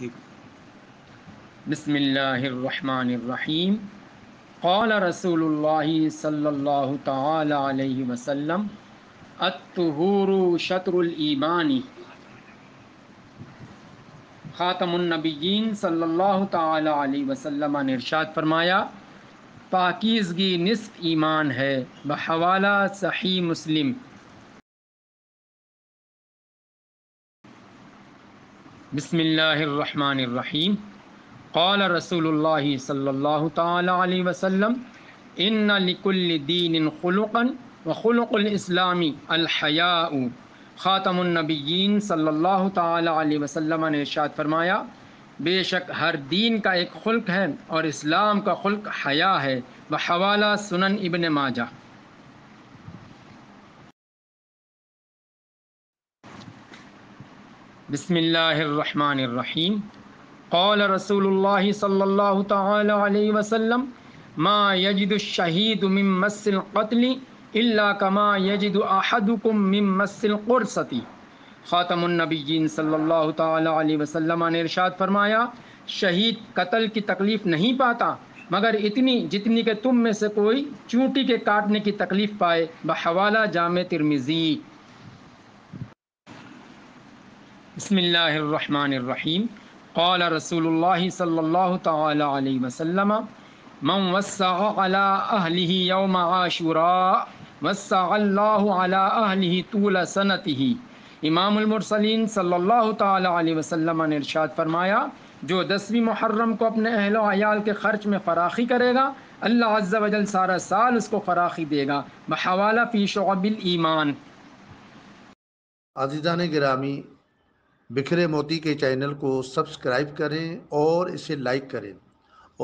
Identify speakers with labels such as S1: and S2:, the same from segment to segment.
S1: صاحب۔
S2: بسم اللہ الرحمن الرحیم۔ قال رسول اللہ صلی اللہ تعالی علیہ وسلم الطہور شطر الایمان۔ خاتم النبیین صلی اللہ تعالی علیہ وسلم نے ارشاد فرمایا، پاکیزگی نصف ایمان ہے، بحوالہ صحیح مسلم۔ بسم اللہ الرحمن الرحیم۔ قال رسول اللہ صلی اللہ تعالی علیہ وسلم ان لکل دین خلقا وخلق الاسلام الحیاء۔ خاتم النبیین صلی اللہ تعالی علیہ وسلم نے ارشاد فرمایا، بے شک ہر دین کا ایک خلق ہے اور اسلام کا خلق حیا ہے، بحوالہ سنن ابن ماجہ۔ بسم اللہ الرحمن الرحیم۔ قال رسول اللہ صلی اللہ تعالی علیہ وسلم ما یجد الشہید من مس القتل الا کما یجد احدکم من مس القرصۃ۔ خاتم النبیین صلی اللہ تعالی علیہ وسلم نے ارشاد فرمایا، شہید قتل کی تکلیف نہیں پاتا مگر اتنی جتنی کہ تم میں سے کوئی چونٹی کے کاٹنے کی تکلیف پائے، بحوالہ جامع ترمذی۔ بسم اللہ الرحمن الرحیم۔ قال رسول اللہ صلی اللہ تعالی علیہ وسلم من وسع علی اہلہ یوم عاشوراء وسع اللہ علی اہلہ طول سنتہ۔ امام المرسلین صلی اللہ تعالی علیہ وسلم نے ارشاد فرمایا، جو 10ویں محرم کو اپنے اہل و عیال کے خرچ میں فراخی کرے گا، اللہ عز و جل سارا سال اس کو فراخی دے گا، بحوالہ فی شعب الایمان۔
S1: عزیزان گرامی، بکھرے موتی کے چینل کو سبسکرائب کریں اور اسے لائک کریں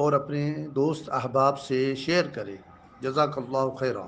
S1: اور اپنے دوست احباب سے شیئر کریں۔ جزاک اللہ خیرہ۔